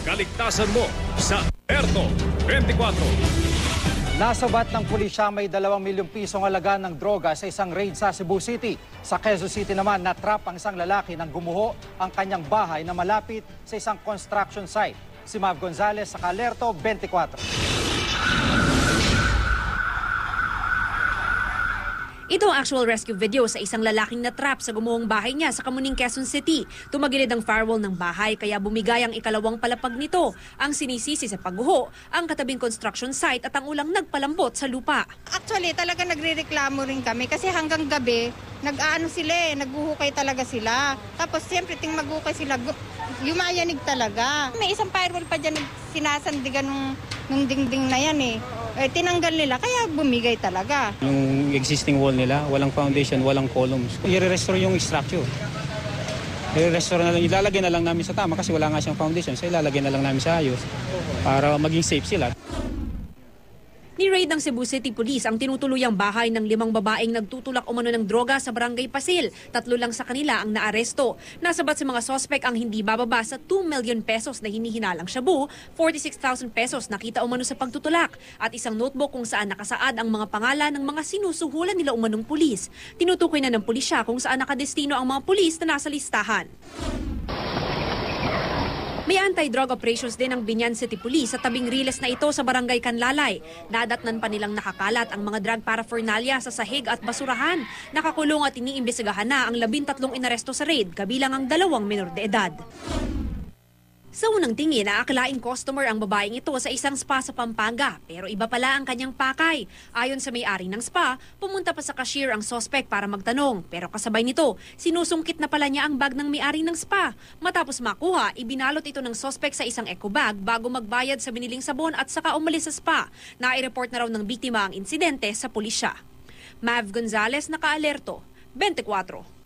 Kaligtasan mo sa Alerto 24. Nasabat ng pulisya may 2 milyong pisong halaga ng droga sa isang raid sa Cebu City. Sa Quezon City naman, natrap ang isang lalaki nang gumuho ang kanyang bahay na malapit sa isang construction site. Si Mav Gonzalez sa Alerto 24. Ito ang actual rescue video sa isang lalaking natrap sa gumuhong bahay niya sa Kamuning, Quezon City. Tumagilid ang firewall ng bahay kaya bumigay ang ikalawang palapag nito. Ang sinisisi sa pagguho, ang katabing construction site at ang ulang nagpalambot sa lupa. Actually, talaga nagrereklamo rin kami kasi hanggang gabi, naghuhukay talaga sila. Tapos siyempre ting maghukay sila, yumayanig talaga. May isang firewall pa dyan sinasandigan nung dingding na yan eh. Tinanggal nila kaya bumigay talaga. Yung existing wall nila, walang foundation, walang columns. I-restore yung structure. I-restore na lang, ilalagay na lang namin sa tama kasi wala nga siyang foundation. So ilalagay na lang namin sa ayos para maging safe sila. Ni-raid ng Cebu City Police ang tinutuluyang bahay ng 5 babaeng nagtutulak umano ng droga sa Barangay Pasil. 3 lang sa kanila ang naaresto. Nasabat sa mga sospek ang hindi bababa sa 2 million pesos na hinihinalang shabu, 46,000 pesos nakita umano sa pagtutulak, at isang notebook kung saan nakasaad ang mga pangalan ng mga sinusuhulan nila umanong pulis. Tinutukoy na ng pulisya kung saan nakadestino ang mga pulis na nasa listahan. May anti-drug operations din ng Binyan City Police sa tabing riles na ito sa Barangay Canlalay. Nadatnan pa nilang nakakalat ang mga drug paraphernalia sa sahig at basurahan. Nakakulong at iniimbestigahan na ang 13 inaresto sa raid, kabilang ang 2 menor de edad. Sa unang tingin, aakalaing customer ang babaeng ito sa isang spa sa Pampanga, pero iba pala ang kanyang pakay. Ayon sa may-ari ng spa, pumunta pa sa cashier ang suspect para magtanong, pero kasabay nito, sinusungkit na pala niya ang bag ng may-ari ng spa. Matapos makuha, ibinalot ito ng suspect sa isang eco bag bago magbayad sa biniling sabon at saka umalis sa spa. Nai-report na raw ng biktima ang insidente sa pulisya. Mav Gonzalez, Naka-Alerto 24.